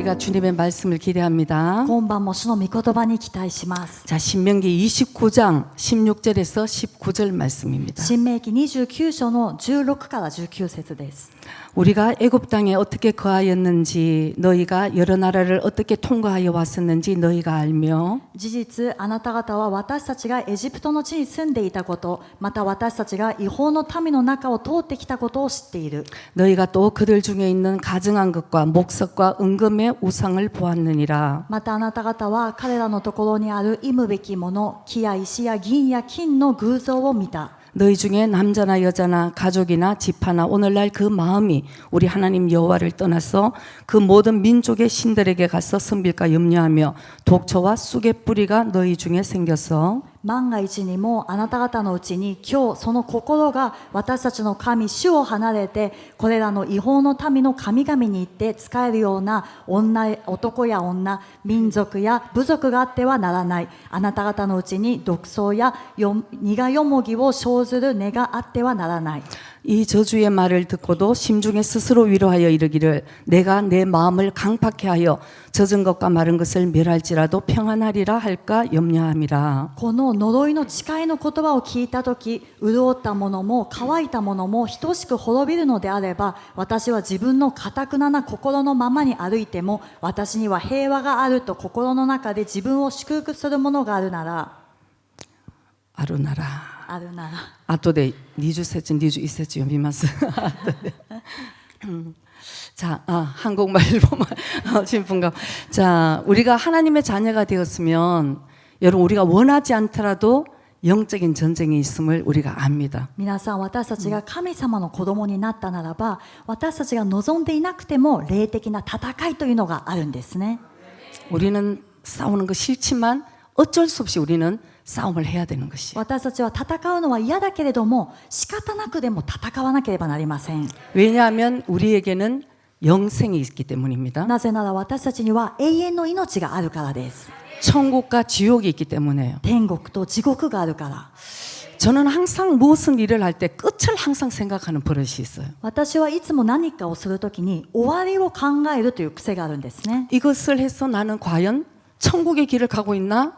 우리가 주님의 말씀을 기대합니다. 今晩も主の御言葉に期待します。 자, 신명기 29장 16절에서 19절 말씀입니다. 新明記29章の16から19節です。 우리가 애굽 땅에 어떻게 거하였는지 너희가 여러 나라를 어떻게 통과하여 왔었는지 너희가 알며 事実あなた方は私たちがエジプトの地に住んでいたこと、また私たちが違法の民の中を通ってきたことを知っている。 너희가 또 그들 중에 있는 가증한 것과 목석과 은금의 우상을 보았느니라. またあなた方は彼らのところにある忌むべきもの、木や石や銀や金の偶像を見た。 너희 중에 남자나 여자나 가족이나 지파나 오늘날 그 마음이 우리 하나님 여호와를 떠나서 그 모든 민족의 신들에게 가서 선빌까 염려하며 독초와 쑥의 뿌리가 너희 중에 생겨서 万が一にもあなた方のうちに今日その心が私たちの神主を離れてこれらの違法の民の神々に行って仕えるような男や女、民族や部族があってはならない。あなた方のうちに毒草や苦よもぎを生ずる根があってはならない。 이 저주의 말을 듣고도 심중에 스스로 위로하여 이르기를 내가 내 마음을 강팍해 하여 젖은 것과 마른 것을 멸할지라도 평안하리라 할까 염려함이라. この呪いの誓いの言葉を聞いたとき、潤ったものも乾いたものも等しく滅びるのであれば、私は自分の堅な心のままに歩いても、私には平和があると心の中で自分を祝福するものがあるなら、 아루나라. あるなら。 아토데 니주 세츠 니주 이세츠 요미마스. 자, 한국말 일본말 진풍감. 자, 우리가 하나님의 자녀가 되었으면 여러분 우리가 원하지 않더라도 영적인 전쟁이 있음을 우리가 압니다. 皆さん、私たちが神様の子供になったならば、私たちが望んでいなくても霊的な戦いというのがあるんですね。 우리는 싸우는 거 싫지만 어쩔 수 없이 우리는 싸움을 해야 되는 것이에요. 私たちは戦うのは嫌だけれども、仕方なくでも戦わなければなりません。 왜냐하면 우리에게는 영생이 있기 때문입니다. なぜなら私たちには永遠の命があるからです。 천국과 지옥이 있기 때문에요. 天国と地獄があるから。 저는 항상 무슨 일을 할 때 끝을 항상 생각하는 버릇이 있어요. 私はいつも何かをするときに終わりを考えるという癖があるんですね。 이것을 해서 나는 과연 천국의 길을 가고 있나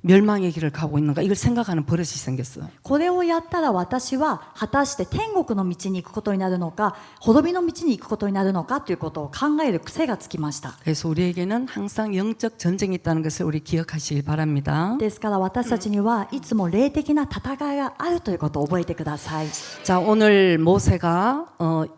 멸망의 길을 가고 있는가 이걸 생각하는 버릇이 생겼어요. これをやったら私は果たして天国の道に行くことになるのか、滅びの道に行くことになるのかということを考える癖がつきました。 그래서 우리에게는 항상 영적 전쟁이 있다는 것을 우리 기억하시길 바랍니다. ですから私たちにはいつも霊的な戦いがあるということを覚えてください。 자, 오늘 모세가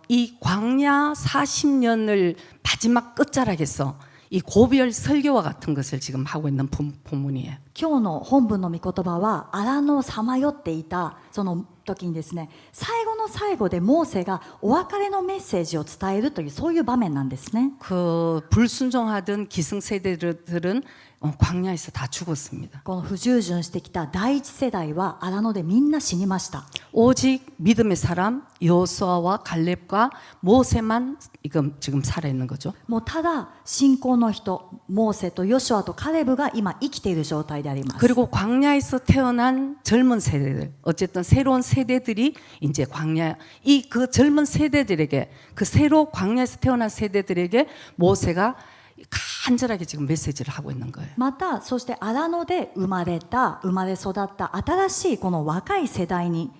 이 광야 40년을 마지막 끝자락에서 이 고별 설교와 같은 것을 지금 하고 있는 본문이에요. 今日の本文の御言葉は荒野をさまよっていたその時にですね、最後の最後でモーセがお別れのメッセージを伝えるというそういう場面なんですね。 그 불순종하던 기승세대들은 광야에서 다 죽었습니다. この不従順してきた第一世代は荒野でみんな死にました。 오직 믿음의 사람 여호수아와 갈렙과 모세만 지금 살아 있는 거죠. もうただ信仰の人モーセとヨシュアとカレブが今生きている状態であります。 그리고 광야에서 태어난 젊은 세대들, 어쨌든 새로운 세대들이 이제 광야, 그 젊은 세대들에게, 그 새로 광야에서 태어난 세대들에게 모세가 간절하게 지금 메시지를 하고 있는 거예요. またそして荒野で生まれ育った新しいこの若い世代に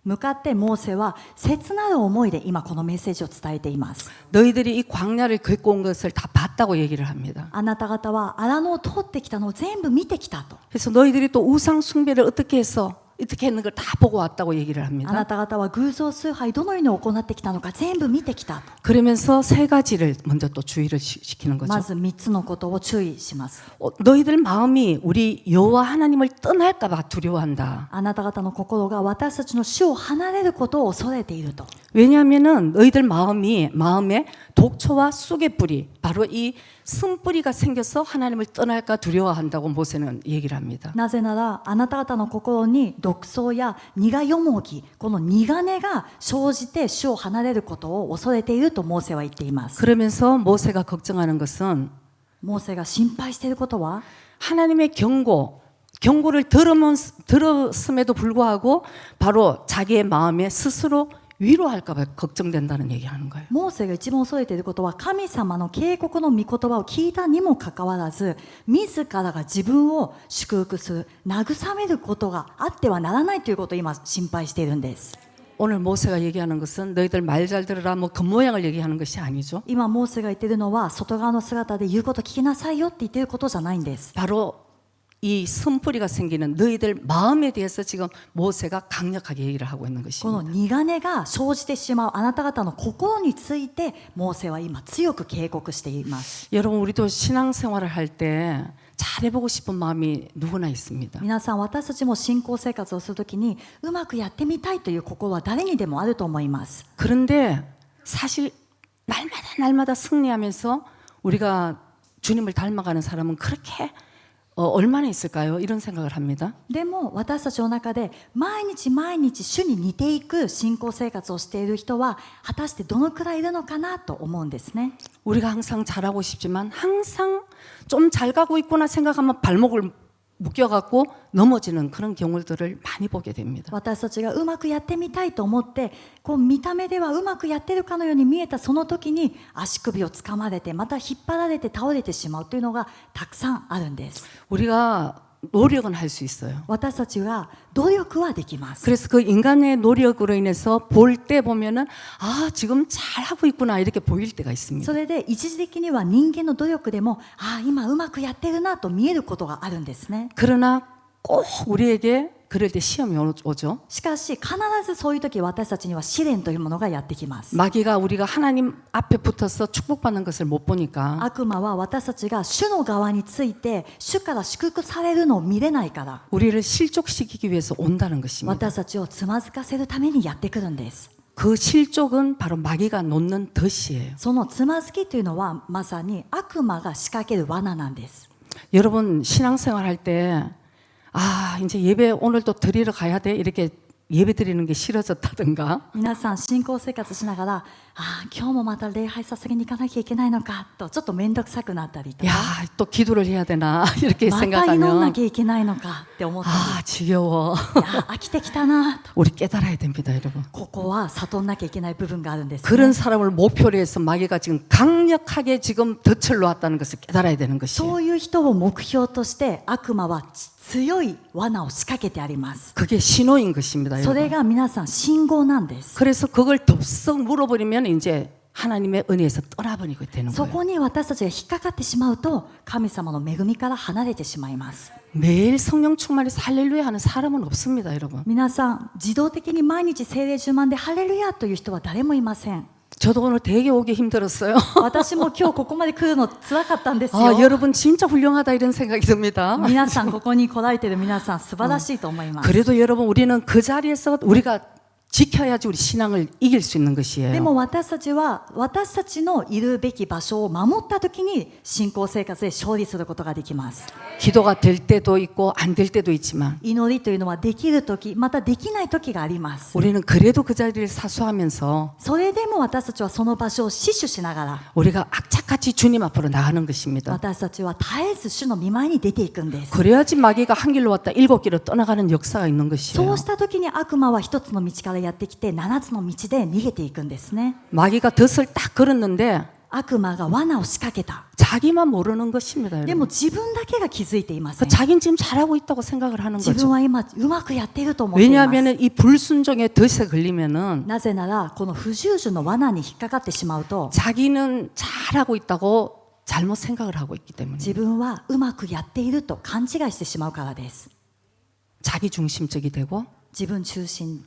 向かってモーセは切なる思いで今このメッセージを伝えています。 너희들이 이 광야를 겪고 온 것을 다 봤다고 얘기를 합니다. あなた方は荒野を通ってきたのを全部見てきたと。 그래서 너희들이 또 우상 숭배를 어떻게 해서 어떻게 했는 걸 다 보고 왔다고 얘기를 あ 합니다. なた方は偶像崇拝どのように行ってきたのか全部見てきたと。 그러면서 세 가지를 먼저 또 주의를 시키는 거죠. まず3つのことを注意します。 너희들 마음이 우리 여호와 하나님을 떠날까 봐 두려워한다. あなた方の心が私たちの主を離れることを恐れていると。 왜냐하면은 너희들 마음에 독초와 쑥의 뿌리, 바로 이 쓴뿌리가 생겨서 하나님을 떠날까 두려워한다고 모세는 얘기를 합니다. なぜならあなた方の心に毒草や苦よもぎ、この苦根が生じて主を離れることを恐れているとモーセは言っています。 그러면서 모세가 걱정하는 것은 モーセが心配していることは 하나님의 경고를 들었음에도 불구하고 바로 자기의 마음에 스스로 위로할까 봐 걱정된다는 얘기하는 거예요. モーセが一番恐れていることは神様の警告の御言葉を聞いたにもかかわらず自らが自分を祝福する慰めることがあってはならないということを今心配しているんです。 오늘 모세가 얘기하는 것은 너희들 말 잘 들으라 뭐 겉모양을 얘기하는 것이 아니죠. 今モーセが言っているのは外側の姿で言うこと聞きなさいよって言っていることじゃないんです。 바로 이 선뿌리가 생기는 너희들 마음에 대해서 지금 모세가 강력하게 얘기를 하고 있는 この 것입니다. 苦根が生じてしまうあなた方の心についてモーセは今強く警告しています。 여러분 우리도 신앙생활을 할 때 잘해보고 싶은 마음이 누구나 있습니다. 皆さん私たちも信仰生活をするときにうまくやってみたいという心は誰にでもあると思います。 그런데 사실 날마다 승리하면서 우리가 주님을 닮아가는 사람은 그렇게 얼마나 있을까요? 이런 생각을 합니다. でも私たちの中で毎日毎日主に似ていく信仰生活をしている人は果たしてどのくらいいるのかなと思うんですね。 우리가 항상 잘하고 싶지만 항상 좀 잘 가고 있구나 생각하면 발목을 묶여갖고 넘어지는 그런 경우들을 많이 보게 됩니다. 私たちがうまくやってみたいと思ってこう見た目ではうまくやってるかのように見えたその時に足首をつかまれてまた引っ張られて倒れてしまうというのがたくさんあるんです。 우리가 노력은 할 수 있어요. 私たちは努力はできます。 그래서 그 인간의 노력으로 인해서 볼 때 보면은 아 지금 잘 하고 있구나 이렇게 보일 때가 있습니다. それで一時的には人間の努力でもああ今うまくやってるなと見えることがあるんですね。 그러나 꼭 우리에게 그럴 때 시험이 오죠. しかし必ずそういう時私たちには試練というものがやってきます。 마귀가 우리가 하나님 앞에 붙어서 축복받는 것을 못 보니까 悪魔は私たちが主の側について主から祝福されるのを見れないから 우리를 실족시키기 위해서 온다는 것입니다. 私たちをつまずかせるためにやってくるんです。 그 실족은 바로 마귀가 놓는 덫이에요. そのつまずきというのはまさに悪魔が仕掛ける罠なんです。 여러분 신앙생활 할 때 아 이제 예배 오늘 또 드리러 가야 돼 이렇게 예배 드리는 게 싫어졌다든가 皆さん信仰生活しながらああ今日もまた礼拝捧げに行かなきゃいけないのかとちょっと面倒くさくなったりと 야 か 또 기도를 해야 되나 이렇게 また祈んな 생각하면 きゃいけないのかって思ったり 아 지겨워 いや飽きてきたなと 우리 깨달아야 됩니다 여러분 ここは悟んなきゃいけない部分があるんです、ね、 그런 사람을 목표로 해서 마귀가 지금 강력하게 지금 덫을 놓았다는 것을 깨달아야 되는 것이에요 そういう人を目標として悪魔は強い罠を仕掛けてあります。 그게 신호인 것입니다 それ 여러분 が皆さん信号なんです。 그래서 그걸 덥석 물어버리면 이제 하나님의 은혜에서 떠나버리게 되는 そ 거예요 こに私たちが引っかかってしまうと神様の恵みから離れてしまいます。 매일 성령 충만해서 할렐루야 하는 사람은 없습니다 여러분 皆さん自動的に毎日聖霊充満でハレルヤという人は誰もいません。 저도 오늘 되게 오기 힘들었어요 私も今日ここまで来るの辛かったんですよ。 아, 여러분 진짜 훌륭하다 이런 생각이 듭니다 皆さんここに来られている皆さん素晴らしいと思います。 그래도 여러분 우리는 그 자리에서 우리가 지켜야지 우리 신앙을 이길 수 있는 で 것이에요 も私たちは私たちのいるべき場所を守った時に信仰生活で勝利することができます。 기도가 될 때도 있고 안 될 때도 있지만 祈りというのはできる時またできない時があります。 우리는 그래도 그 자리를 사수하면서 それでも私たちはその場所を死守しながら 우리가 악착같이 주님 앞으로 나가는 것입니다 私たちは絶えず主の御前に出ていくんです。 그래야지 마귀가 한 길로 왔다 일곱 길로 떠나가는 역사가 있는 것이에요 そうした時に悪魔は一つの道からやってきて七つの道で逃げていくんですね。 마귀가 덫을 딱 걸었는데 悪魔が罠を仕掛けた。 자기만 모르는 것입니다 でも 여러분 自分だけが気づいていません。 자기는 지금 잘하고 있다고 생각을 하는 自分 거죠 は今うまくやっていると思っています。 왜냐하면 이 불순종의 덫에 걸리면은 なぜならこの不従順の罠に引っかかってしまうと 자기는 잘하고 있다고 잘못 생각을 하고 있기 때문에 自分はうまくやっていると勘違いしてしまうからです。 자기 중심적이 되고 自分中心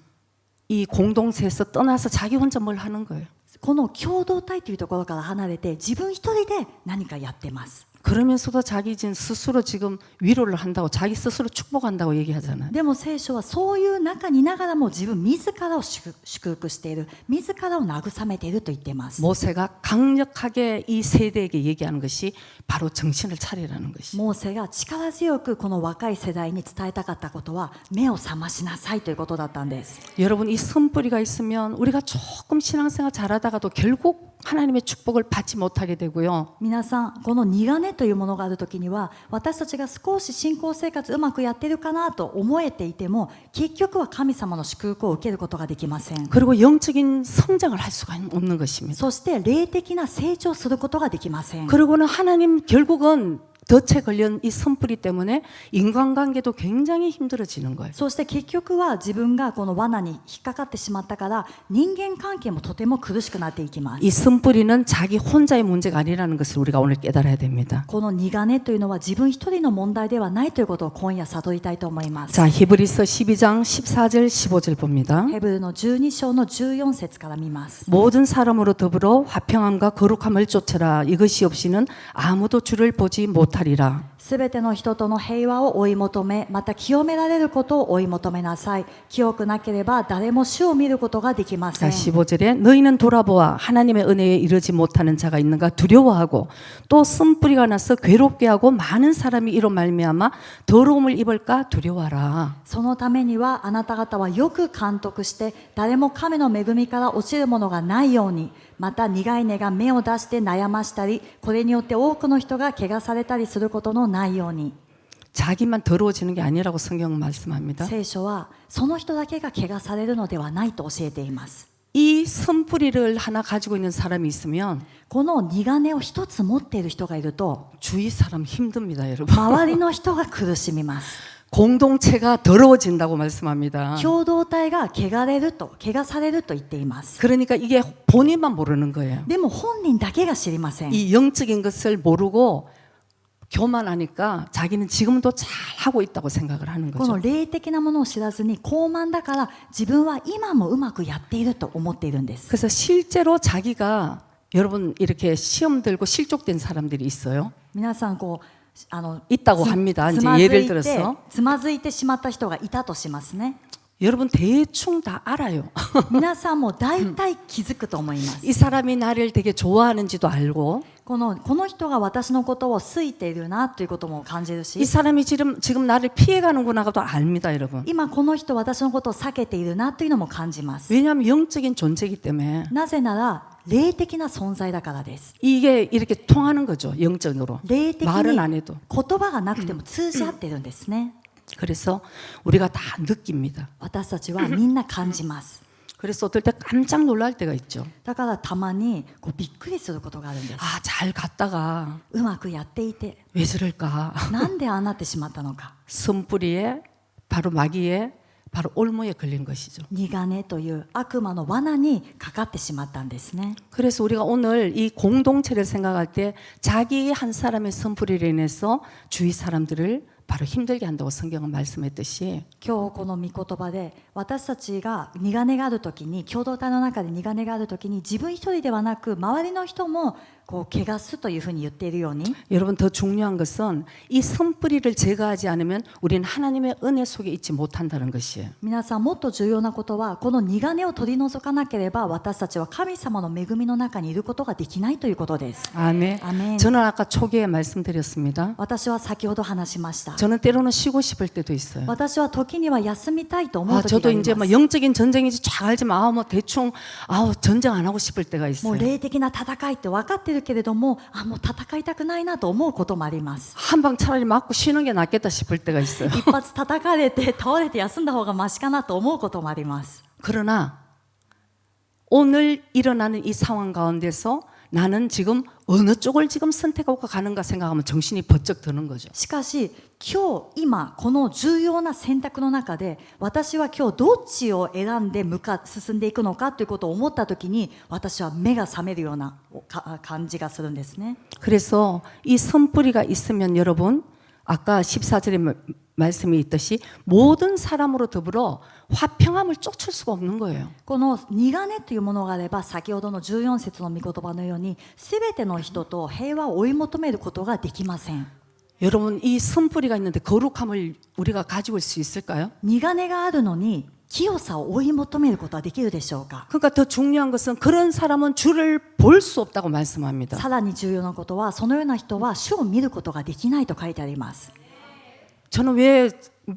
이 공동체에서 떠나서 자기 혼자 뭘 하는 거예요 この共同体というところから離れて自分一人で何かやってます。 그러면서도 자기 스스로 지금 위로를 한다고 자기 스스로 축복한다고 얘기하잖아요 でも聖書はそういう中にいながらも自分自らを祝福している自らを慰めていると言っています。 모세가 강력하게 이 세대에게 얘기하는 것이 바로 정신을 차리라는 것이 モーセが力強くこの若い世代に伝えたかったことは目を覚ましなさいということだったんです。 여러분 이 선뿌리가 있으면 우리가 조금 신앙생활 잘하다가도 결국 하나님의 축복을 받지 못하게 되고요 皆さんこの苦根金というものがあるときには、私たちが少し信仰生活うまくやってるかなと思えていても、結局は神様の祝福を受けることができません。 그리고 영적인 성장을 할 수가 없는 것입니다. そして霊的な成長することができません。 그리고는 하나님 결국은 덫에 걸린 이 선뿌리 때문에 인간관계도 굉장히 힘들어지는 거예요. そして結局は自分がこの罠に引っかかってしまったから、人間関係もとても苦しくなっていきます。 이 선뿌리는 자기 혼자의 문제가 아니라는 것을 우리가 오늘 깨달아야 됩니다. この苦根というのは自分一人の問題ではないということを今夜悟りたいと思います。 자, 히브리서 12장 14절 15절 봅니다. ヘブルの12章の14節から見ます。 모든 사람으로 더불어 화평함과 거룩함을 쫓아라. 이것이 없이는 아무도 주를 보지 못하리라. すべての人との平和を追い求め、また清められることを追い求めなさい。清くなければ誰も主を見ることができませ 자, ん。 15절에 너희는 돌아보아 하나님의 은혜에 이르지 못하는 자가 있는가 두려워하고 또 쓴뿌리가 나서 괴롭게 하고 많은 사람이 이로 말미암아 더러움을 입을까 두려워하라. そのためにはあなた方はよく監督して、誰も神の恵みから落ちるものがないように、また苦い根が芽を出して悩ましたり、これによって多くの人が怪我されたりすることのないように。 자기만 더러워지는 게 아니라고 성경은 말씀합니다. 聖書はその人だけが怪我されるのではないと教えています。 이 선뿌리를 하나 가지고 있는 사람이 있으면 この苦根を一つ持っている人がいると、 주위 사람 힘듭니다, 여러분. 周りの人が苦しみます。 공동체가 더러워진다고 말씀합니다. 共同体が怪我されると言っています。 그러니까 이게 본인만 모르는 거예요. でも本人だけが知りません。 이 영적인 것을 모르고 교만하니까 자기는 지금도 잘 하고 있다고 생각을 하는 この 거죠. 霊的なものを知らずに傲慢だから自分は今もうまくやっていると思っているんです。 그래서 실제로 자기가 여러분 이렇게 시험 들고 실족된 사람들이 있어요. 皆さん있다고 합니다. 이제 예를 들어서 つまずいてしまった人がいたとしますね。 여러분 대충 다 알아요. 皆さんも大体気づくと思います。 이 사람이 나를 되게 좋아하는지도 알고 この人が私のことを好いているなということも感じる 이 し、 사람이 지금 나를 피해가는구나도 압니다, 여러분. 今この人私のことを避けているなというのも感じます。 왜냐하면 영적인 존재이기 때문에 なぜなら霊的な存在だからです。 이게 이렇게 통하는 거죠, 영적으로. 霊的に 말은 안 해도. 言葉がなくても通じ合ってるんですね。 그래서 우리가 다 느낍니다. 私たちはみんな感じます。 그래서 어떨 때 깜짝 놀랄 때가 있죠. だからたまにびっくりすることがあるんです。 아, 잘 갔다가 うまくやっていて 왜 저럴까? なんでああなってしまったのか。 선뿌리에 바로 마귀에 바로 올무에 걸린 것이죠. 苦根という悪魔の罠にかかってしまったんですね。 그래서 우리가 오늘 이 공동체를 생각할 때 자기 한 사람의 선뿌리로 인해서 주위 사람들을 바로 힘들게 한다고 성경은 말씀했듯이 今日この御言葉で私たちが苦根があるときに、共同体の中で苦根があるときに、自分一人ではなく周りの人も怪我すというふうに言っているように、 여러분 더 중요한 것은 이 선뿌리를 제거하지 않으면 우리는 하나님의 은혜 속에 있지 못한다는 것이에요. 皆さんもっと重要なことは、この苦根を取り除かなければ私たちは神様の恵みの中にいることができないということです。 아멘. 아멘. 저는 아까 초기에 말씀드렸습니다. 私は先ほど話しました。 저는 때로는 쉬고 싶을 때도 있어요. 私は時には休みたいと思う 아, 時があ 저도 りま 이제 す。 뭐 영적인 전쟁인지 잘 알지만 뭐 대충 전쟁 안 하고 싶을 때가 も 있어요. う霊的な戦いって分かってるけれども、もう戦いたくないなと思うこともあります。 한 방 차라리 맞고 쉬는 게 낫겠다 싶을 때가 있어요. 一発叩かれて倒れて休んだ方がマシかなと思うこともあります。 그러나 오늘 일어나는 이 상황 가운데서 나는 지금 어느 쪽을 지금 선택하고 가는가 생각하면 정신이 번쩍 드는 거죠. しかし今この重要な選択の中で、私は今日どっちを選んで進んでいくのかということを思ったときに、私は目が覚めるような感じがするんですね。 그래서 이 선뿌리가 있으면 여러분 아까 14절에 말씀이 있듯이 모든 사람으로 더불어 화평함을 쫓을 수가 없는 거예요. この苦根というものがあれば、先ほどの14節の御言葉のように、すべての人と平和を追い求めることができません。 여러분 이 선뿌리가 있는데 거룩함을 우리가 가지고 있을 수 있을까요? 苦根があるのに清さを追い求めることはできるでしょうか。 그러니까 더 중요한 것은 그런 사람은 주를 볼 수 없다고 말씀합니다. さらに重要なことは、そのような人は主を見ることができないと書いてあります。 저는 왜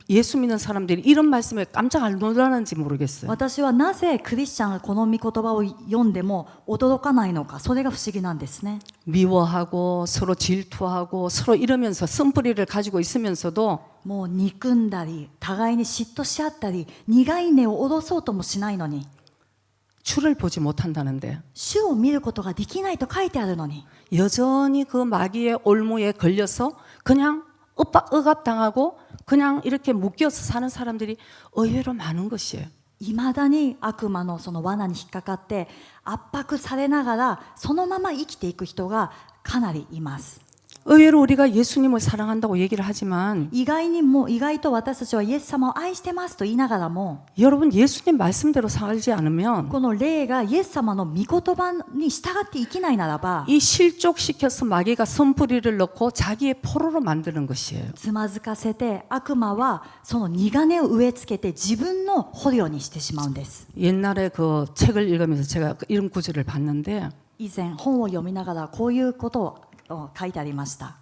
예수 믿는 사람들이 이런 말씀에 깜짝 안 놀라는지 모르겠어요. 私はなぜクリスチャンがこの御言葉を読んでも驚かないのか、それが不思議なんですね。 미워하고 서로 질투하고 서로 이러면서 쓴뿌리를 가지고 있으면서도 もう憎んだり互いに嫉妬し合ったり苦い根を下ろそうともしないのに、 주를 보지 못한다는데 主を見ることができないと書いてあるのに、 여전히 그 마귀의 올무에 걸려서 그냥 억압당하고 그냥 이렇게 묶여서 사는 사람들이 의외로 많은 것이에요. いまだに悪魔のその罠に引っかかって圧迫されながらそのまま生きていく人がかなりいます。 의외로 우리가 예수님을 사랑한다고 얘기를 하지만 意外と私たちはイエス様を愛してますと言いながらも、 여러분 예수님 말씀대로 살지 않으면 この霊がイエス様の御言葉に従って生きないならば、 이 실족시켜서 마귀가 선뿌리를 넣고 자기의 포로로 만드는 것이에요. つまずかせて悪魔はその苦根を植え付けて自分の捕虜にしてしまうんです。 옛날에 그 책을 읽으면서 제가 이런 구절을 봤는데 以前本を読みながらこういうことを書いてありました。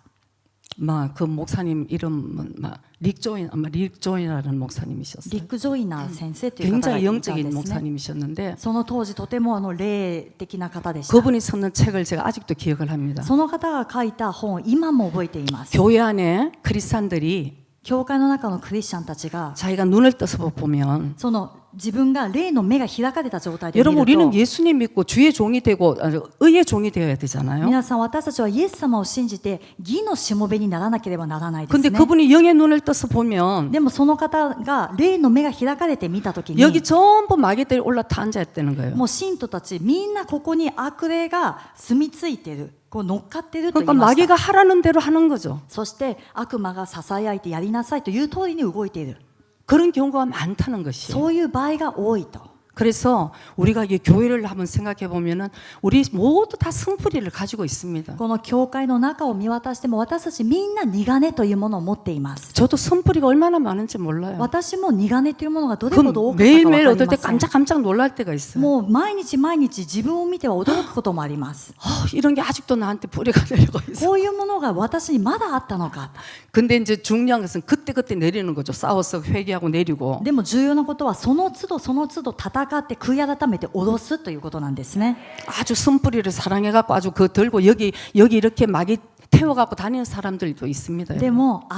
막 그 목사님 이름은 막 릭조인이라는 목사님이셨어요. リック・ジョイナー先生という方が 굉장히 いたんです 영적인 ね。 목사님이셨는데 その当時とても霊的な方でした。 그분이 썼는 책을 제가 아직도 기억을 합니다. その方が書いた本を今も覚えています。 교회 안에 크리스찬들이 教会の中のクリスチャンたちが 자기가 눈을 떠서 보면 その自分が霊の目が開かれた状態で見 여러분 る 우리는 と、 예수님 믿고 주의 종이 되고 의의 종이 되어야 되잖아요. 皆さん私たちはイエス様を信じて義のしもべにならなければならないです 근데 ね。 그분이 영의 눈을 떠서 보면 でもその方が霊の目が開かれて見たときに、 여기 전부 마귀들이 올라타 앉아 있다는 거예요. もう信徒たちみんなここに悪霊が住み着いてる、こう乗っかってると言い 그러니까 ました。 마귀가 하라는 대로 하는 거죠. そして悪魔が支え合いてやりなさいという通りに動いている、 그런 경우가 많다는 것이에요. そういう場合が多いと。 그래서 우리가 이 교회를 한번 생각해 보면은 우리 모두 다 승부리를 가지고 있습니다. この教会の中を見渡しても私たちみんな苦根というものを持っています。 저도 승부리가 얼마나 많은지 몰라요. 私も苦根というものがどれほど多 그 かったか分 매일매일 か 어떨 り 때 ません。 깜짝깜짝 놀랄 때가 있어요. もう毎日自分を見ては驚くこともあります。 이런 게 아직도 나한테 뿌리가 내려가 있어. こういうものが私にまだあったのか。 근데 이제 중요한 것은 그때그때 내리는 거죠. 싸워서 회개하고 내리고. でも重要なことはその都度その都度戦って悔い改めて下ろすということなんですね。 아주 쓴뿌리를 사랑해갖고 아주 그 들고 여기 이렇게 마귀 태워갖고 다니는 사람들도 있습니다. でも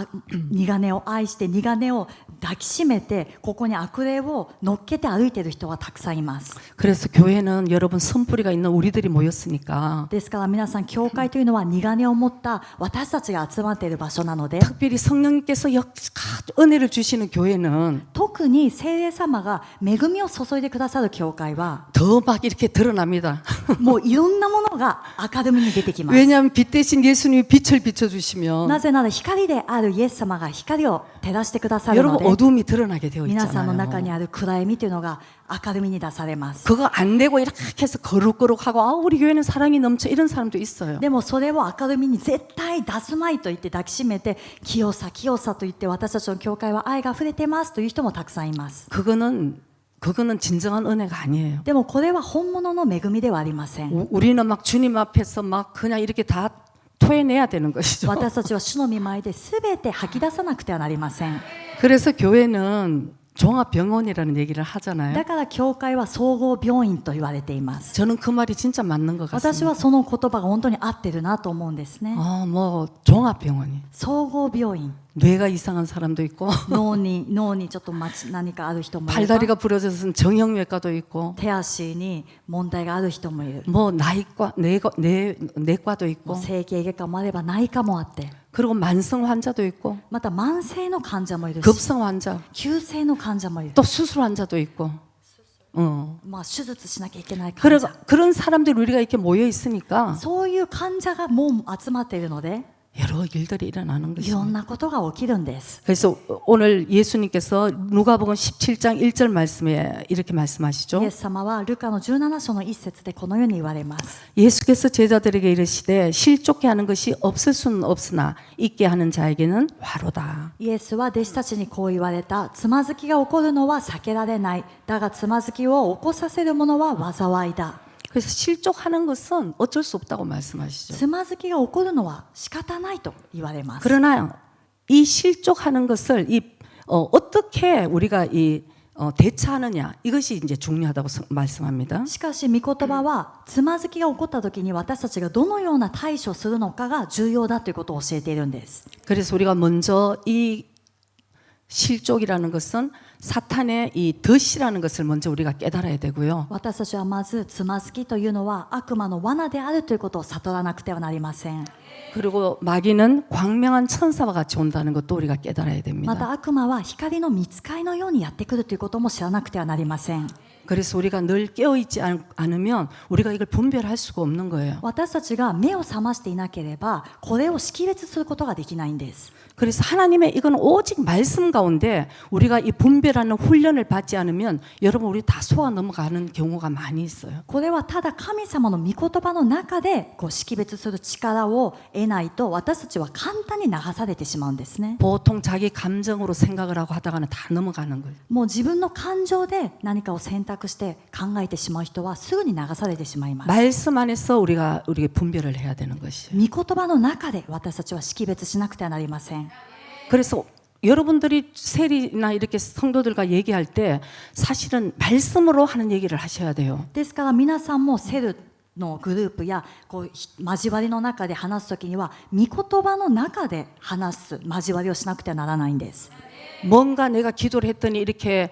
苦根を愛して苦根を抱きしめてここに悪霊を乗っけて歩いている人はたくさんいます。 그래서 교회는 여러분 쓴뿌리가 있는 우리들이 모였으니까 ですから皆さん教会というのは苦根を持った私たちが集まっている場所なので、 특별히 성령께서 은혜를 주시는 교회는 特に聖霊様が恵みを注いでくださる教会は 더 막 이렇게 드러납니다. もういろんなものが明るみに出てきます。 왜냐하면 빛 대신 예수님이 빛을 비춰주시면 なぜなら光であるイエス様が光を照らしてくださるの 여러분 で、 어둠이 드러나게 되어 皆さんの中に 있잖아요. ある暗闇というのが明るみに出されます。 그거 안 되고 이렇게 해서 거룩거룩하고 우리 교회는 사랑이 넘쳐 이런 사람도 있어요. でもそれを明るみに絶対出すまいと言って抱きしめて、清さ清さと言って私たちの教会は愛が溢れてますという人もたくさんいます。 그거는 진정한 은혜가 아니에요. でもこれは本物の恵みではありません。 우리는 막 주님 앞에서 막 그냥 이렇게 다 토해내야 되는 것이죠. 私たちは主の御前で全て吐き出さなくてはなりません。 그래서 교회는 종합병원이라는 얘기를 하잖아요. だから教会は総合病院と言われています。 저는 그 말이 진짜 맞는 것 私 같습니다. はその言葉が本当に合ってるなと思うんですね。 뭐 종합병원이 総合病院、 뇌가 이상한 사람도 있고 脳にちょっと何かある人もいれば、 팔다리가 부러져서 정형외과도 있고 手足に問題がある人もいる。 뭐 나이과 내과도 も 있고 う整形外科もあれば内科もあって、 그리고 만성 환자도 있고 また慢性の患者もいるし、 급성 환자 急性の患者もいる。 또 수술 환자도 있고 まあ手術しなきゃいけない患 그래서 者、 그런 사람들 우리가 이렇게 모여 있으니까 そういう患者がもう集まっているので、 여러 일들이 일어나는 いろ 것입니다. んなことが起きるんです。 그래서 오늘 예수님께서 누가복음 17장 1절 말씀에 이렇게 말씀하시죠. イエス様はルカの17章の一節でこのように言われます。 예수께서 제자들에게 이르시되 실족케 하는 것이 없을 수는 없으나 있게 하는 자에게는 화로다. イエスは弟子たちにこう言われた。つまずきが起こるのは避けられない。だがつまずきを起こさせるものは災いだ。 그래서 실족하는 것은 어쩔 수 없다고 말씀하시죠. つまずきが起こるのは仕方ないと言われます。 그러나 이 실족하는 것을 어떻게 우리가 대처하느냐 이것이 이제 중요하다고 말씀합니다. しかし御言葉はつまずきが起こった時に私たちがどのような対処をするのかが重要だということを教えているんです。 그래서 우리가 먼저 이 실족이라는 것은 사탄의 이 덫이라는 것을 먼저 우리가 깨달아야 되고요. 私たちはまずつまずきというのは悪魔の罠であるということを悟らなくてはなりません。 그리고 마귀는 광명한 천사와 같이 온다는 것도 우리가 깨달아야 ま 됩니다. た悪魔は光の御使いのようにやってくるということも知らなくてはなりません。 그래서 우리가 늘 깨어있지 않으면 우리가 이걸 분별할 수가 없는 거예요. 私たちが目を覚ましていなければこれを識別することができないんです。 그래서 하나님의 이건 오직 말씀 가운데 우리가 이 분별하는 훈련을 받지 않으면 여러분 우리 다 속아 넘어가는 경우가 많이 있어요. これはただ神様の御言葉の中で識別する力を得ないと私たちは簡単に流されてしまうんですね。 보통 자기 감정으로 생각을 하고 하다가는 다 넘어가는 거예요. もう自分の感情で何かを選択して考えてしまう人はすぐに流されてしまいます。 말씀 안에서 우리가 분별을 해야 되는 것이에요. 御言葉の中で私たちは識別しなくてはなりません。 그래서 여러분들이 세리나 이렇게 성도들과 얘기할 때 사실은 말씀으로 하는 얘기를 하셔야 돼요. ですから皆さんもセルのグループや交わりの中で話すときには御言葉の中で話す交わりをしなくてはならないんです。 뭔가 내가 기도를 했더니 이렇게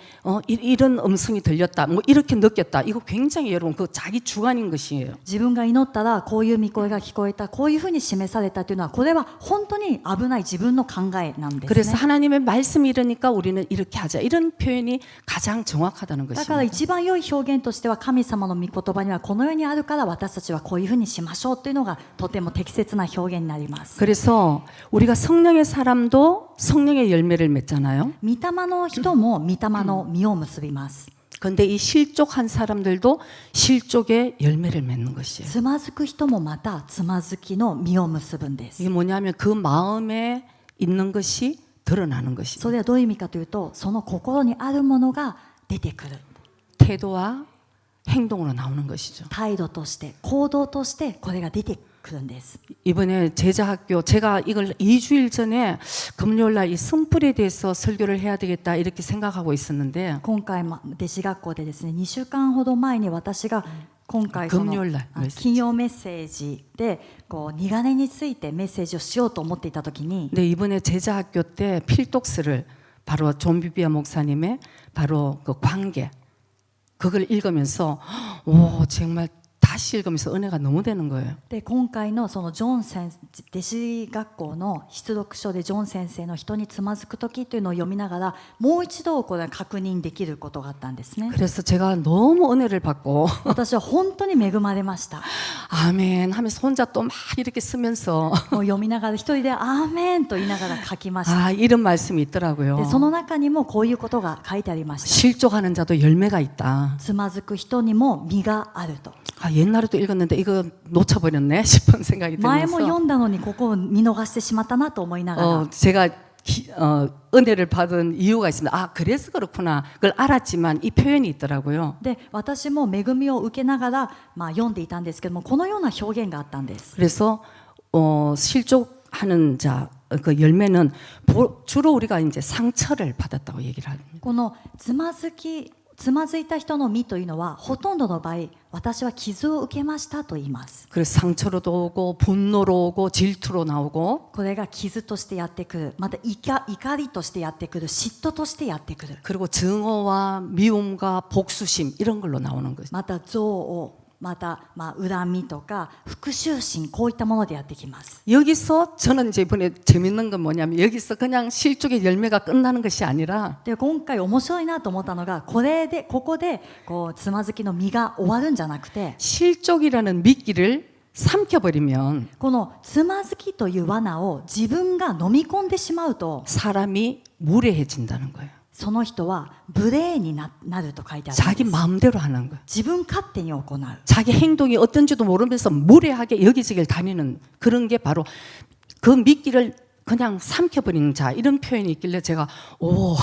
이런 음성이 들렸다, 뭐 이렇게 느꼈다. 이거 굉장히 여러분 그 자기 주관인 것이에요. 自分が祈ったらこういう御声が聞こえた、こういうふうに示されたというのはこれは本当に危ない自分の考えなんです 그래서 ね。 하나님의 말씀이 이러니까 우리는 이렇게 하자. 이런 표현이 가장 정확하다는 だから 것입니다. 一番良い表現としては神様の御言葉にはこのようにあるから私たちはこういうふうにしましょうというのがとても適切な表現になります。 그래서 우리가 성령의 사람도 성령의 열매를 맺잖아요. 御霊の人も御霊の実を結びます。 그런데 이 실족한 사람들도 실족의 열매를 맺는 것이에요. つまずく人もまたつまずきの実を結ぶんです。 이게 뭐냐면 그 마음에 있는 것이 드러나는 것이에요. それはどういう意味かというと、その心にあるものが出てくる。 태도와 행동으로 나오는 것이죠. 態度として行動としてこれが出てくるんです。 이번에 제자학교 제가 이걸 2주일 전에 금요일날 이 승불에 대해서 설교를 해야 되겠다 이렇게 생각하고 있었는데 今回も弟子学校でですね、2週間ほど前に私が今回その金曜メッセージで苦音についてメッセージをしようと思っていた時に 근데 이번에 제자학교 때 필독스를 바로 존 비비아 목사님의 바로 그 관계 그걸 읽으면서 오 정말 다시 읽으면서 은혜가 너무 되는 거예요. で今回のそのジョン先弟子学校の出読書でジョン先生の人につまずく時というのを読みながらもう一度これ確認できることがあったんですね。 그래서 제가 너무 은혜를 받고 私は本当に恵まれました。 아멘 하면서 혼자 또 막 이렇게 쓰면서 もう読みながら一人でアーメンと言いながら書きました。 아 이런 말씀이 있더라고요. でその中にもこういうことが書いてありました。 실족하는 자도 열매가 있다. つまずく人にも実があると。 아, 옛날에도 읽었는데 이거 놓쳐버렸네 싶은 생각이 前も 들면서 読んだのにここを見逃してしまったなと思いながら 제가 은혜를 받은 이유가 있습니다. 아 그래서 그렇구나. 그걸 알았지만 이 표현이 있더라고요. で私も恵みを受けながら、読んでいたんですけどもこのような表現があったんです。 그래서 실족하는 자 그 열매는 주로 우리가 이제 상처를 받았다고 얘기를 합니다. このつまずいた人の実というのはほとんどの場合私は傷を受けましたと言います。 그래서 상처로도 오고 분노로 오고 질투로 나오고 これが傷としてやってくる、また怒りとしてやってくる、嫉妬としてやってくる、 그리고 증오와 미움과 복수심 이런 걸로 나오는 거죠. また憎悪、また恨みとか復讐心、こういったものでやってきます。 여기서 저는 이제 이번에 재밌는 건 뭐냐면 여기서 그냥 실족의 열매가 끝나는 것이 아니라 で今回面白いなと思ったのがここでつまずきの実が終わるんじゃなくて 실족이라는 미끼를 삼켜버리면 このつまずきという罠を自分が飲み込んでしまうと 사람이 무례해진다는 거예요. その人は無礼になると書いてあるん 자기 です。 마음대로 하는 거예요. 自分勝手に行う。 자기 행동이 어떤지도 모르면서 무례하게 여기저기를 다니는 그런 게 바로 그 미끼를 그냥 삼켜버리는 자 이런 표현이 있길래 제가 오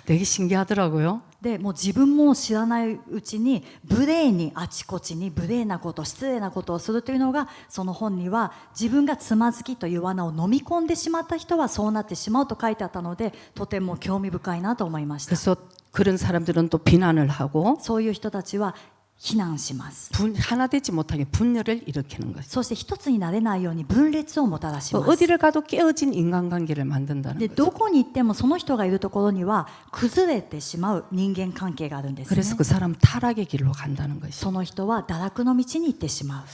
되게 신기하더라고요. でもう自分も知らないうちに無礼にあちこちに無礼なこと失礼なことをするというのがその本には自分がつまずきという罠を飲み込んでしまった人はそうなってしまうと書いてあったのでとても興味深いなと思いました。 그래서 그런 사람들은 또 비난을 하고 そういう人たちは非難します。 하나 되지 못하게 분열을 일으키는 거죠. そして一つになれないように分裂をもたらします。 어디를 가도 깨어진 인간관계를 만든다는 で 거죠. どこに行ってもその人がいるところには崩れてしまう人間関係があるんですね。 그래서 그 사람 타락의 길로 간다는 것이죠. その人は堕落の道に行ってしまう。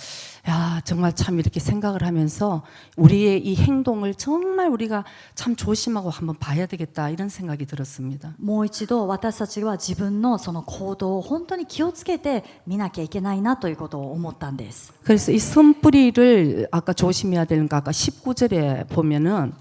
야, 정말 참 이렇게 생각을 하면서 우리의 이 행동을 정말 우리가 참 조심하고 한번 봐야 되겠다 이런 생각이 들었습니다. もう一度私たちは自分のその行動を本当に気をつけて見なきゃいけないなということを思ったんです。 그래서 이 쓴뿌리를 아까 조심해야 되는 거 아까 19절에 보면은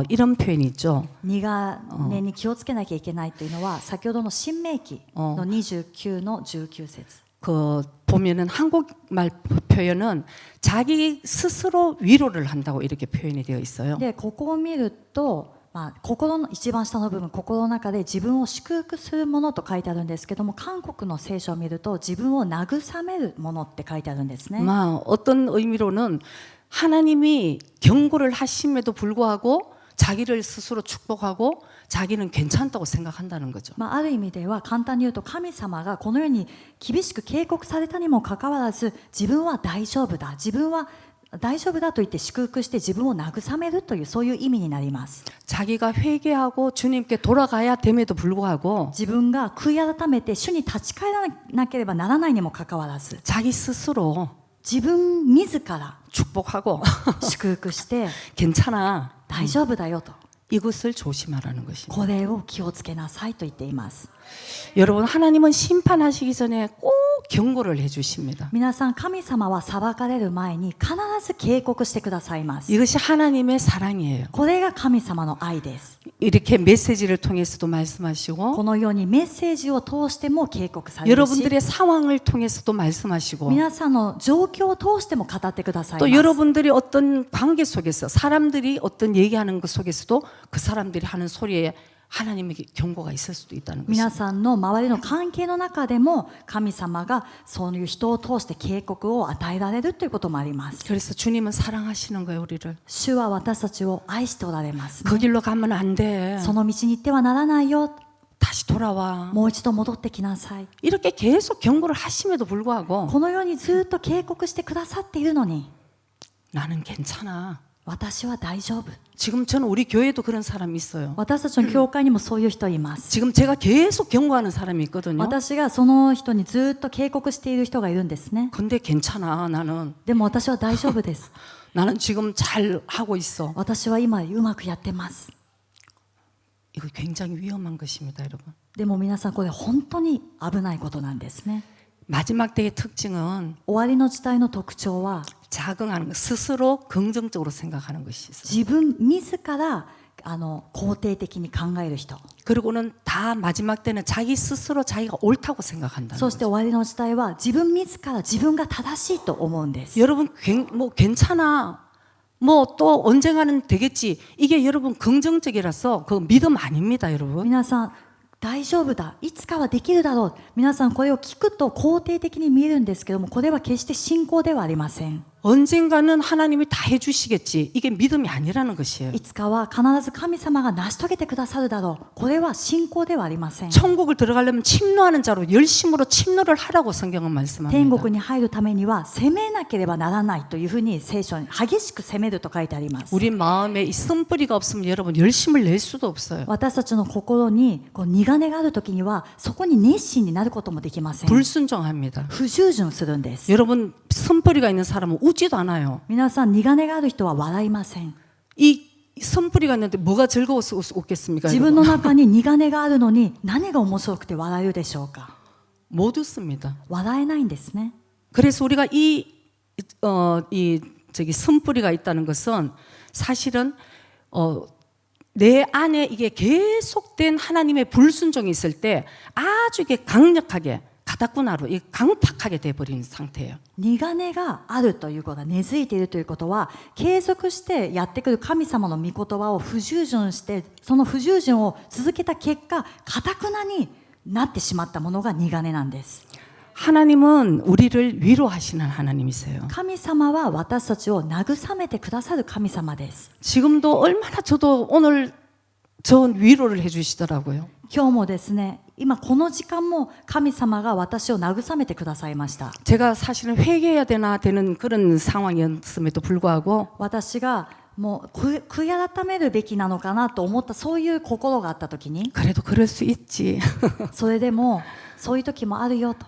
이런 표현이 있죠. 苦根に気をつけなきゃいけないというのは先ほどの新明記の29の19節。 그 보면은 한국말 표현은 자기 스스로 위로를 한다고 이렇게 표현이 되어 있어요. でここを見ると、心の一番下の部分心の中で自分を祝福するものと書いてあるんですけども韓国の聖書を見ると自分を慰めるものって書いてあるんですね。 어떤 의미로는 하나님이 경고를 하심에도 불구하고 자기를 스스로 축복하고 자기는 괜찮다고 생각한다는 거죠. ある意味では簡単に言うと神様がこのように厳しく警告されたにもかかわらず自分は大丈夫だ自分は大丈夫だと言って祝福して自分を慰めるというそういう意味になります。 자기가 회개하고 주님께 돌아가야 됨에도 불구하고 自分が悔い改めて主に立ち返らなければならないにもかかわらず 자기 스스로 自分自ら 축복하고 祝福して 괜찮아 大丈夫だよと 이것을 조심하라는 것입니다. これを気をつけなさいと言っています。 여러분 하나님은 심판하시기 전에 꼭 경고를 해주십니다. 皆さん神様は裁かれる前に必ず警告してくださいます。 이것이 하나님의 사랑이에요. これが神様の愛です。 이렇게 메시지를 통해서도 말씀하시고 このようにメッセージを通しても警告されるし 여러분들의 상황을 통해서도 말씀하시고 皆さんの状況を通しても語ってくださいま 또 す。 여러분들이 어떤 관계 속에서 사람들이 어떤 얘기하는 것 속에서도 그 사람들이 하는 소리에 하나님의 경고가 있을 수도 있다는 皆 것입니다. さんの周りの関係の中でも神様がそういう人を通して警告を与えられるということもあります。 그래서 주님은 사랑하시는 거예요, 우리를. 主は私たちを愛しておられます。 그 길로 가면 안 돼. その道に行ってはならないよ。 다시 돌아와. もう一度戻ってきなさい。 이렇게 계속 경고를 하심에도 불구하고 このようにずっと警告してくださっているのに 나는 괜찮아. 私は大丈夫。 지금 저는 우리 교회도 그런 사람이 있어요. 私たちの教会にもそういう人います。 지금 제가 계속 경고하는 사람이 있거든요. 私がその人にずっと警告している人がいるんですね。 근데 괜찮아. 나는 でも私は大丈夫です。 나는 지금 잘 하고 있어. 私は今うまくやってます。 이거 굉장히 위험한 것입니다, 여러분. でも皆さんこれ本当に危ないことなんですね。 마지막 때의 특징은 終わりの時代の特徴は 자긍하는 것, 스스로 긍정적으로 생각하는 것이 있어요. 自分自ら肯定的に考える人。 그리고는 다 마지막 때는 자기 스스로 자기가 옳다고 생각한다는 そして終わりの時代は自分自ら自分が正しいと思うんです。 여러분 뭐 괜찮아. 뭐 또 언젠가는 되겠지. 이게 여러분 긍정적이라서 그 믿음 아닙니다, 여러분. 皆さん大丈夫だいつかはできるだろう皆さんこれを聞くと肯定的に見えるんですけどもこれは決して信仰ではありません。 언젠가는 하나님이 다 해주시겠지. 이게 믿음이 아니라는 것이에요. いつかは必ず神様が成し遂げてくださるだろうこれは信仰ではありません。 천국을 들어가려면 침노하는 자로 열심으로 침노를 하라고 성경은 天 말씀합니다. 国に入るためには攻めなければならないというふうに聖書に激しく攻めると書いてあります。 우리 마음에 이 쓴뿌리가 없으면 여러분 열심을 낼 수도 없어요. 私たちの心にこう苦根があるときにはそこに熱心になることもできません。 불순종합니다. 不従順するんです。 여러분 쓴뿌리가 있는 사람은 웃지도 않아요. 皆さん苦根がある人は笑いません。 이 선뿌리가 있는데 뭐가 즐거워서 웃겠습니까? 自分の中に苦根があるのに何が面白くて笑えるでしょうか。 못 웃습니다. 笑えないんですね。 그래서 우리가 이 선뿌리가 있다는 것은 사실은 내 안에 이게 계속된 하나님의 불순종이 있을 때 아주 이게 강력하게 가다꾸나로 이 강팍하게 돼버리는 상태예요. 苦根があるということが根付いているということは継続してやってくる神様の御言葉を不従順してその不従順を続けた結果堅くなになってしまったものが苦根なんです。 하나님은 우리를 위로하시는 하나님이세요. 神様は私たちを慰めてくださる神様です。 지금도 얼마나 저도 오늘 저 위로를 해주시더라고요. 今日もですね今この時間も神様が私を慰めてくださいました。 제가 사실은 회개해야 되는 그런 상황이었음에도 불구하고 私がもう悔い改めるべきなのかなと思ったそういう心があった時に 그래도 그럴 수 있지. それでもそういう時もあるよと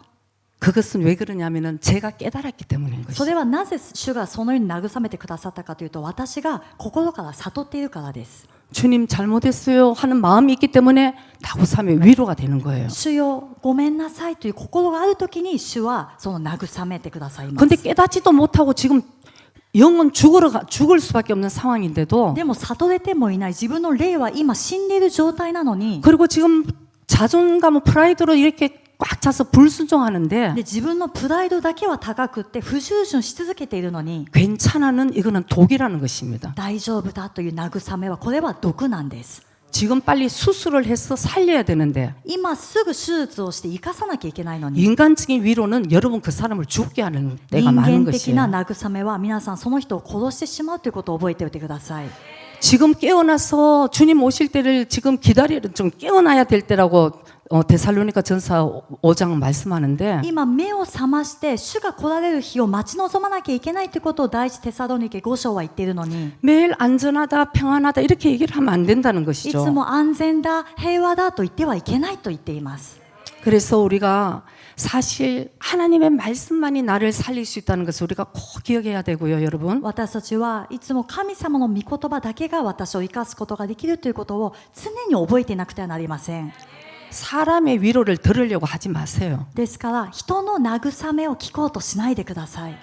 그것은 왜 그러냐면은 제가 깨달았기 때문인 そ 것이죠. れはなぜ主がそのように慰めてくださったかというと私が心から悟っているからです。 주님 잘못했어요 하는 마음이 있기 때문에 나고삼의 위로가 되는 거예요. 主よごめんなさいという心がある時に主はその慰めてくださいます。 근데 깨닫지도 못하고 지금 영은 죽을 수밖에 없는 상황인데도 でも悟れてもいない自分の霊は今死んでいる状態なのに 그리고 지금 자존감 프라이드로 이렇게 꽉 차서 불순종하는데 で自分のプライドだけは高くって不従順し続けているのに 괜찮아는 이거는 독이라는 것입니다. 大丈夫だという慰めはこれは毒なんです。 지금 빨리 수술을 해서 살려야 되는데 今すぐ手術をして生かさなきゃいけないのに 인간적인 위로는 여러분 그 사람을 죽게 하는 때가 人 많은 間的な 것이에요. 慰めは皆さんその人を殺してしまうということを覚えておいてください。 지금 깨어나서 주님 오실 때를 지금 좀 깨어나야 될 때라고 데살로니가 전서 5장 말씀하는데 今目を覚まして主が来られる日を待ち望まなきゃいけないということを第一テサロニケ5章は言っているのに 매일 안전하다 평안하다 이렇게 얘기를 하면 안 된다는 いつ 것이죠. も安全だ平和だと言ってはいけないと言っています。 그래서 우리가 사실 하나님의 말씀만이 나를 살릴 수 있다는 것을 우리가 꼭 기억해야 되고요, 여러분. 私たちはいつも神様の御言葉だけが私を生かすことができるということを常に覚えていなくてはなりません。 사람의 위로를 들으려고 하지 마세요. ですから人の慰めを聞こうとしないでください。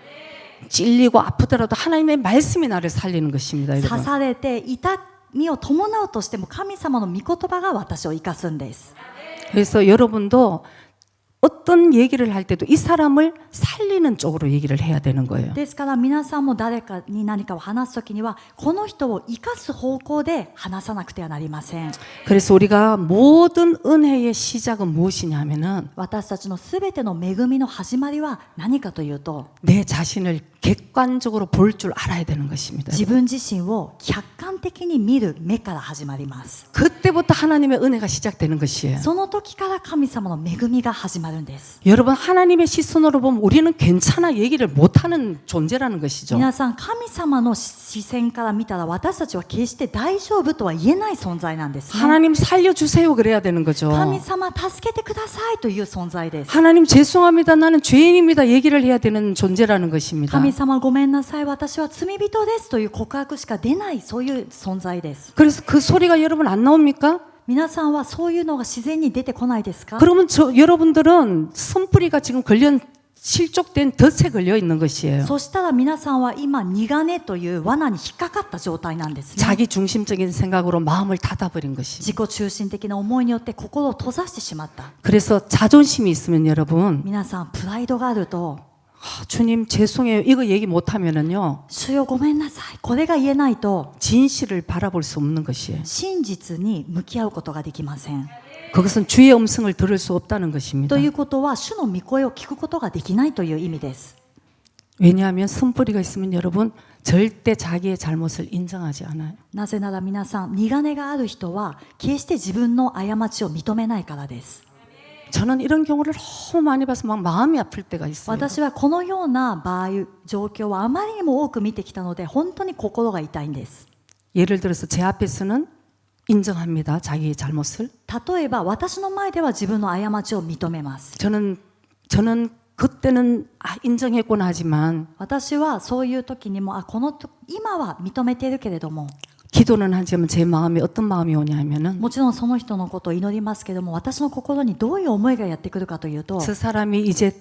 찔리고 아프더라도 하나님의 말씀이 나를 살리는 것입니다, 刺 여러분. されて痛みを伴うとしても神様の御言葉が私を生かすんです。 그래서 여러분도 어떤 얘기를 할 때도 이 사람을 살리는 쪽으로 얘기를 해야 되는 거예요. ですから皆さんも誰かに何かを話すときにはこの人を生かす方向で話さなくてはなりません。 그래서 우리가 모든 은혜의 시작은 무엇이냐 하면은 私たちのすべての恵みの始まりは何かというと 내 자신을 객관적으로 볼 줄 알아야 되는 것입니다. 自分自身を客観的に見る目から始まります。 그때부터 하나님의 은혜가 시작되는 것이에요. その時から神様の恵みが始まるんです。 여러분 하나님의 시선으로 보면 우리는 괜찮아 얘기를 못하는 존재라는 것이죠. 皆さん神様の視線から見たら私たちは決して大丈夫とは言えない存在なんですね。 하나님 살려주세요 그래야 되는 거죠. 神様助けてくださいという存在です。 하나님 죄송합니다 나는 죄인입니다 얘기를 해야 되는 존재라는 것입니다. 神様ごめんなさい私は罪人ですという告白しか出ないそういう存在です。 그래서 그 소리가 여러분 안 나옵니까? 皆さんはそういうのが自然に出てこないですか？ 그러면 여러분들은 선뿌리가 지금 실족된 덫에 걸려 있는 것이에요. そしたら皆さんは今苦根という罠に引っかかった状態なんですね。 자기 중심적인 생각으로 마음을 닫아버린 것입니다. 自己中心的な思いによって心を閉ざしてしまった。 그래서 자존심이 있으면 여러분 皆さんプライドがあると 주님 죄송해요 이거 얘기 못하면은요 主よごめんなさいこれが言えないと 진실을 바라볼 수 없는 것이에요. 真実に向き合うことができません。 그것은 주의 음성을 들을 수 없다는 것입니다. ということは主の御声を聞くことができないという意味です。 왜냐하면 선뿌리가 있으면 여러분 절대 자기의 잘못을 인정하지 않아요. なぜなら皆さん苦根がある人は決して自分の過ちを認めないからです。 저는 이런 경우를 너무 많이 봐서 막 마음이 아플 때가 있어요. 私はこのような場合状況はあまりにも多く見てきたので本当に心が痛いんです。 예를 들어서 제 앞에서는 인정합니다. 자기의 잘못을. 例えば私の前では自分の過ちを認めます。 저는 그때는 인정했구나 하지만 私はそういう時にも今は認めているけれども 기도는 하지만 제 마음에 어떤 마음이 오냐 하면은 もちろんその人のことを祈りますけども私の心にどういう思いがやってくるかというと 저 사람이 이제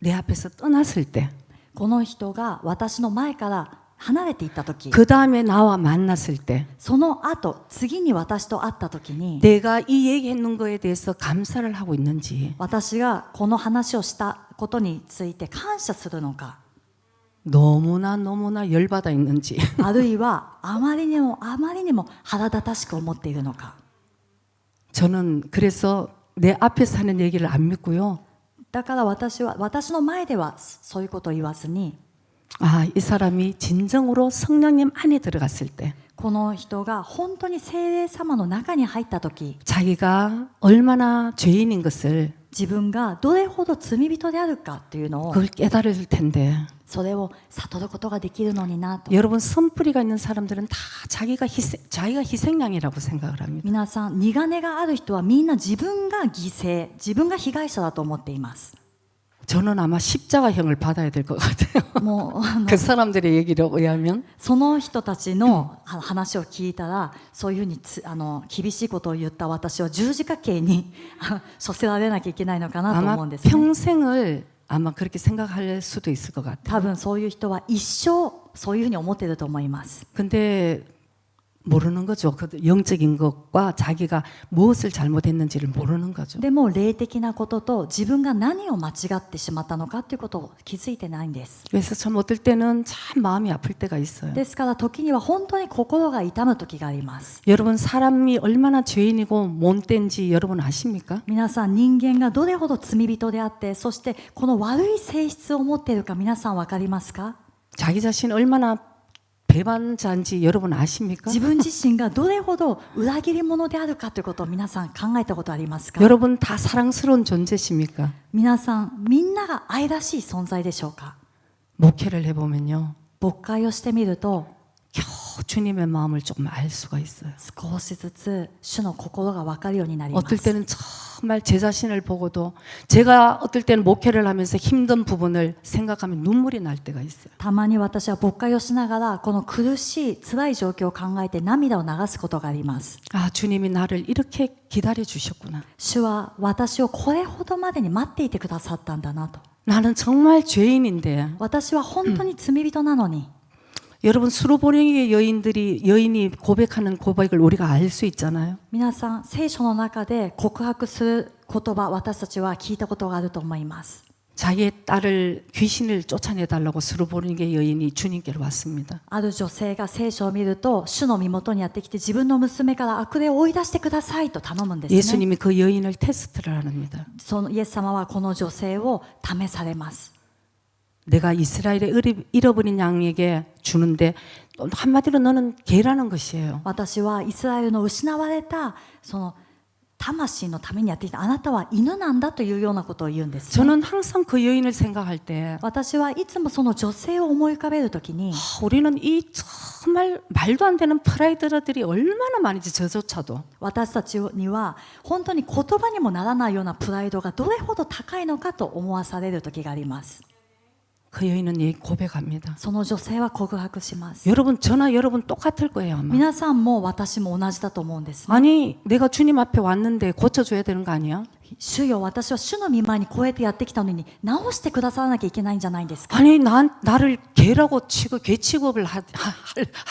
내 앞에서 떠났을 때 この人が私の前から離れていった時、 그 다음에 나와 만났을 때 その後次に私と会った時に 내가 이 얘기했는 거에 대해서 감사를 하고 있는지 私がこの話をしたことについて感謝するのか、 너무나 열받아 있는지 あるいはあまりにも腹立たしく思っているのか。 저는 그래서 내 앞에서 하는 얘기를 안 믿고요. だから私の前ではそういうことを言わずに、 아, 이 사람이 진정으로 성령님 안에 들어갔을 때 この人が本当に聖霊様の中に入った時、 자기가 얼마나 죄인인 것을 自分がどれほど罪人であるかというのを 그걸 깨달을 텐데 それを悟ることができるのになと。 여러분 선뿌리가 있는 사람들은 다 자기가 희생양이라고 생각을 합니다. 皆さん、苦根がある人はみんな自分が犠牲、自分が被害者だと思っています。 저는 아마 십자가형을 받아야 될 것 같아요. もう그 사람들의 얘기를 의하면 その人たちの話を聞いたら、そういうふうに厳しいことを言った私は十字架刑に処せられなきゃいけないのかなと思 아마 うんですね。 평생을 아마 그렇게 생각할 수도 있을 것 같아요. 多分そういう人は一生そういうふうに思っていると思います。 근데 모르는 거죠. 그 영적인 것과 자기가 무엇을 잘못했는지를 모르는 거죠. でも霊的なことと自分が何を間違ってしまったのかということを気づいてないんです。 그래서 참 어떨 때는 참 마음이 아플 때가 있어요. ですから時には本当に心が痛む時があります。 여러분 사람이 얼마나 죄인이고 못된지 여러분 아십니까? 皆さん、人間がどれほど罪人であって、そしてこの悪い性質を持っているか皆さん分かりますか？ 자기 자신 얼마나 배반자인지 여러분 아십니까? 自分自身がどれほど裏切り者であるかということを皆さん考えたことありますか？ 여러분 다 사랑스러운 존재십니까? 皆さん、みんなが愛らしい存在でしょうか？ 목회를 해보면요. 牧会をしてみると 겨우 주님의 마음을 조금 알 수가 있어요. 少しずつ主の心が分かるようになりま 어떨 す。 때는 정말 제 자신을 보고도 제가 어떨 때는 목회를 하면서 힘든 부분을 생각하면 눈물이 날 때가 있어요. たまに私は牧会をしながらこの苦しい辛い状況を考えて涙を流すことがあります。 아, 주님이 나를 이렇게 기다려 주셨구나. 主は私をこれほどまでに待っていてくださったんだなと。 나는 정말 죄인인데 私は本当に罪人なのに、 여러분 수로보행의 여인이 고백하는 고백을 우리가 알 수 있잖아요. 皆さん、聖書の中で告白する言葉、私たちは聞いたことがあると思います。 자기의 딸을 귀신을 쫓아내달라고 수로보행의 여인이 주님께로 왔습니다. ある女性が聖書を見ると主の身元にやってきて自分の娘から悪霊を追い出してくださいと頼むんですね。 예수님이 그 여인을 테스트를 합니다. そのイエス様はこの女性を試されます。 내가 이스라엘의 잃어버린 양에게 주는데 한마디로 너는 개라는 것이에요. 私はイスラエルの失われたその魂のためにやってきた、あなたは犬なんだというようなことを言うんですね。 저는 항상 그 여인을 생각할 때 私はいつもその女性を思い浮かべるときに、 우리는 이 정말 말도 안 되는 프라이드들이 얼마나 많은지 저조차도 私たちには本当に言葉にもならないようなプライドがどれほど高いのかと思わされる時があります。 그 여인은 고백합니다. その女性は告白します。 여러분 저나 여러분 똑같을 거예요 아마. 皆さんも私も同じだと思うんですね。 아니 내가 주님 앞에 왔는데 고쳐줘야 되는 거 아니야? 主よ、私は主の御前にこうやってやってきたのに直してくださらなきゃいけないんじゃないんですか？ 아니 나를 개라고 치고 개 취급을 할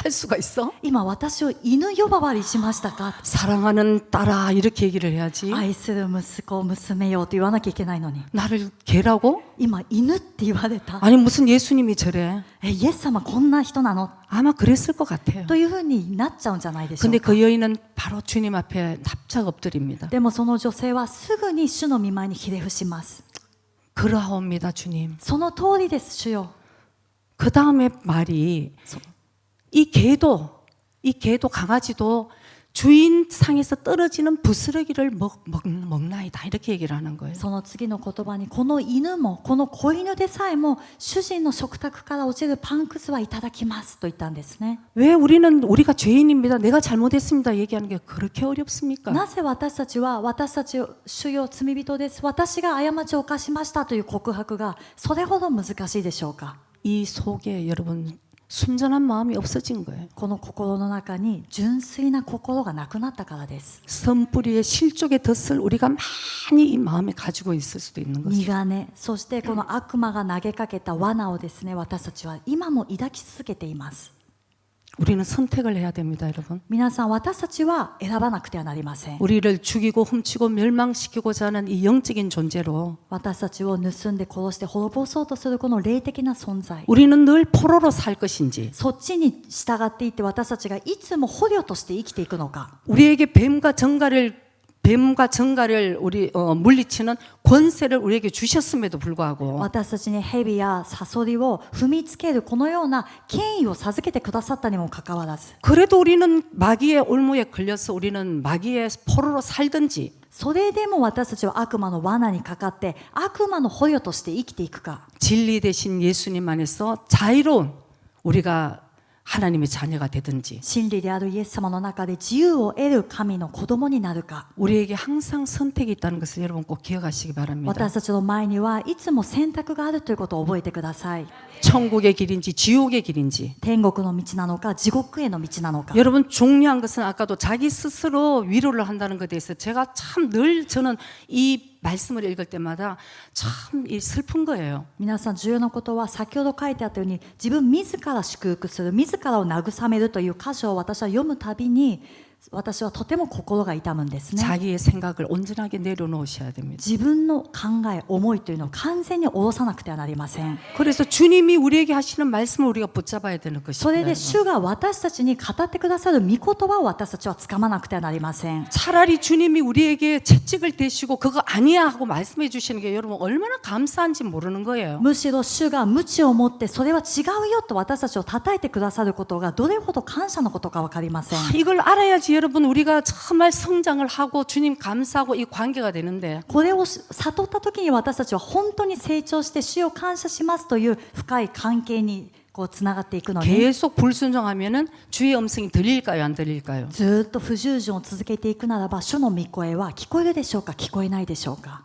수가 있어? 今私を犬呼ばわりしましたか？ 사랑하는 딸아 이렇게 얘기를 해야지. 愛する息子娘よと言わなきゃいけないのに、 나를 개라고? 今犬って言われた。 아니 무슨 예수님이 저래? イエス様こんな人なの 아마 그랬을 것 같아요. というふうになっちゃうんじゃないでしょ 근데 うか。 그 여인은 바로 주님 앞에 납작 엎드립니다. でもその女性はすぐに主の御前にひれ伏します。 그러하옵니다 주님. その通りです主よ。 그 다음에 말이 이 개도 강아지도 주인 상에서 떨어지는 부스러기를 먹나이다 이렇게 얘기를 하는 거예요. その次の言葉に、この犬もこの子犬でさえも主人の食卓から落ちるパンくずはいただきますと言ったんですね。 왜 우리가 죄인입니다. 내가 잘못했습니다. 얘기하는 게 그렇게 어렵습니까? なぜ私たちは主よ罪人です、私が過ちを犯しましたという告白がそれほど難しいでしょうか？ 이 속에 여러분 순전한 마음이 없어진 거예요. この心の中に純粋な心がなくなったからです。 선뿌리의 실족의 덫을 우리가 많이 이 마음에 가지고 있을 수도 있는 거죠. 苦音、そしてこの悪魔が投げかけた罠をですね、私たちは今も抱き続けています。 우리는 선택을 해야 됩니다, 여러분. 皆さん、私たちは選ばなくてはなりません。 우리를 죽이고 훔치고 멸망시키고자 하는 이 영적인 존재로 私たちを盗んで殺して滅ぼそうとするこの霊的な存在、 우리는 늘 포로로 살 것인지 そっちに従っていって私たちがいつも捕虜として生きていくのか、 우리에게 뱀과 정갈을 우리 물리치는 권세를 우리에게 주셨음에도 불구하고 私たちに蛇やサソリを踏みつけるこのような権威を授けてくださったにもかかわらず、 그래도 우리는 마귀의 올무에 걸려서 우리는 마귀의 포로로 살든지 それでも私たちは悪魔の罠にかかって悪魔の捕虜として生きていくか、 진리 대신 예수님 안에서 자유로운 우리가 하나님의 자녀가 되든지 真理であるイエス様の中で自由を得る神の子供になるか、 우리에게 항상 선택이 있다는 것을 여러분 꼭 기억하시기 바랍니다. 私たちの前にはいつも選択があるということを覚えてください。 천국의 길인지 지옥의 길인지 天国の道なのか地獄への道なのか。 여러분 중요한 것은 아까도 자기 스스로 위로를 한다는 것에 대해서 제가 참 늘 저는 이 말씀을 읽을 때마다 참 슬픈 거예요. 皆さん、重要なことは先ほど書いてあったように自分自ら祝福する、自らを慰めるという箇所を私は読むたびに私はとても心が痛むんですね。 자기의 생각을 온전하게 내려놓으셔야 됩니다. 自分の考え、思いというのを完全に下ろさなくてはなりません。 그래서 주님이 우리에게 하시는 말씀을 우리가 붙잡아야 되는 それ 것입니다. で主が私たちに語ってくださる御言葉を私たちはつかまなくてはなりません。 차라리 주님이 우리에게 채찍을 대시고 그거 아니야 하고 말씀해 주시는 게 여러분 얼마나 감사한지 모르는 거예요. むしろ主が鞭を持ってそれは違うよと私たちを叩いてくださることがどれほど感謝のことか分かりません。 이걸 알아야지 여러분 우리가 정말 성장을 하고 주님 감사하고 이 관계가 되는데 これを悟った時に私たちは本当に成長して主を感謝しますという深い関係にこうつながっていくのに、 계속 불순종하면은 주의 음성이 들릴까요 안 들릴까요? ずっと不従順を続けていくならば主の御声は聞こえるでしょうか、聞こえないでしょうか。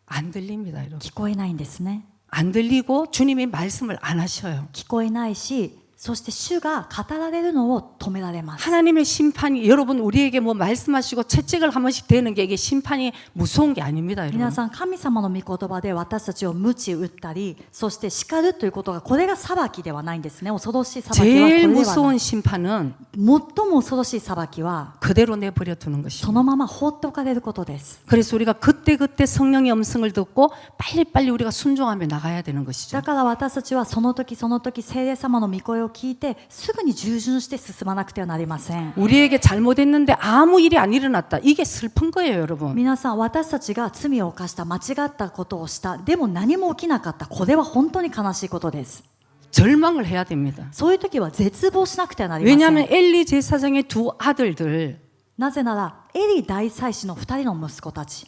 안 들립니다 여러분. 聞こえないんですね。 안 들리고 주님이 말씀을 안 하셔요. 聞こえないし、そして主が語られるのを止められます。 하나님의 심판이 여러분 우리에게 뭐 말씀하시고 채찍을 한 번씩 대는 게 이게 심판이 무서운 게 아닙니다 皆 여러분. さん、神様の御言葉で私たちを鞭打ったり、そして叱るということがこれが裁きではないんですね。恐ろしい裁きはこれ 제일 ではない。 무서운 심판은 最も恐ろしい裁きは 그대로 내버려 두는 そ 것입니다. のまま放っておかれることです。 그래서 우리가 그때그때 성령의 음성을 듣고 빨리빨리 우리가 순종하며 나가야 되는 것이죠. だから私たちはその時その時聖霊様の御声を聞いてすぐに従順して進まなくてはなりません。 우리에게 잘못했는데 아무 일이 안 일어났다. 이게 슬픈 거예요 여러분. 皆さん、私たちが罪を犯した、間違ったことをした、でも何も起きなかった、これは本当に悲しいことです。 절망을 해야 됩니다. そういう時は絶望しなくてはなりません。 왜냐하면 엘리 제사장의 두 아들들 なぜならエリ大祭司の2人の息子たち、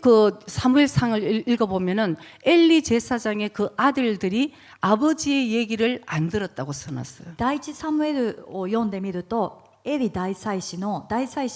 그 사무엘상을 읽어보면은 엘리 제사장의 그 아들들이 아버지의 얘기를 안 들었다고 써놨어요. 第一サムエルを読んでみると、エリ大祭司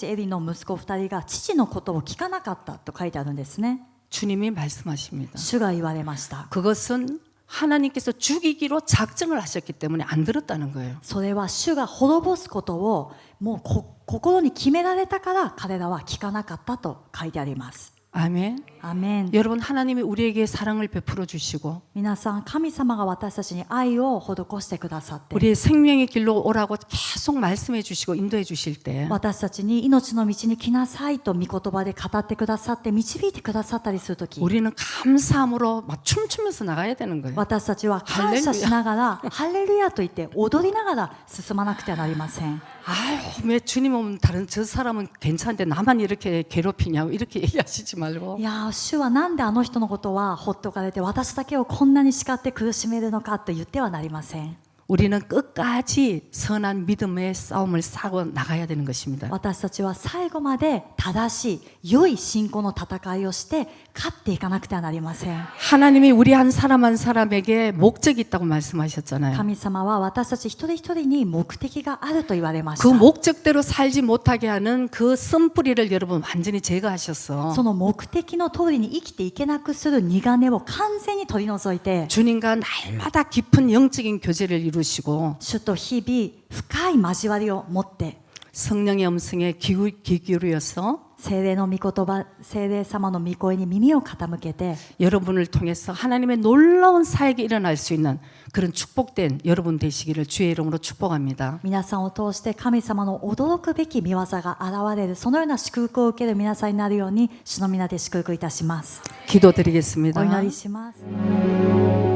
エリの息子2人が父のことを聞かなかったと書いてあるんですね。 주님이 말씀하십니다. 主が言われました。 그것은 하나님께서 죽이기로 작정을 하셨기 때문에 안 들었다는 거예요. それは主が滅ぼすことをもう心に決められたから彼らは聞かなかったと書いてあります。 아멘. アメン。 여러분 하나님이 우리에게 사랑을 베풀어 주시고 皆さん、神様が私たちに愛を施してくださって、 우리의 생명의 길로 오라고 계속 말씀해 주시고 인도해 주실 때 私たちに命の道に来なさいと御言葉で語ってくださって導いてくださったりするとき、 우리는 감사함으로 막 춤추면서 나가야 되는 거예요. 私たちは感謝しながらハレルヤと言って踊りながら進まなくてはなりません。 아유, 왜 주님은 다른 저 사람은 괜찮은데 나만 이렇게 괴롭히냐고 이렇게 얘기하시지 말고 いやー、主はなんであの人のことは放っておかれて私だけをこんなに叱って苦しめるのかと言ってはなりません。 우리는 끝까지 선한 믿음의 싸움을 싸고 나가야 되는 것입니다. 私たちは最後まで正しい良い信仰の戦いをして勝っていかなくてはなりません。 하나님이 우리 한 사람 한 사람에게 목적이 있다고 말씀하셨잖아요. 神様は私たち一人一人に目的があると言われまし 그 た。 목적대로 살지 못하게 하는 그 쓴뿌리를 여러분 완전히 제거하셔서 その目的の通りに生きていけなくする苦根を完全に取り除いて、 주님과 날마다 깊은 영적인 교제를 이루는 이루시고 主と日々深い交わりを持って 성령의 음성에 귀 기울여서 聖霊の御言葉、聖霊様の御声に耳を傾けて 여러분을 통해서 하나님의 놀라운 사역이 일어날 수 있는 그런 축복된 여러분 되시기를 주의 이름으로 축복합니다. 皆さんを通して神様の驚くべき御業が現れる、そのような祝福を受ける皆さんになるように主の皆で祝福いたします。 기도드리겠습니다. お祈りします。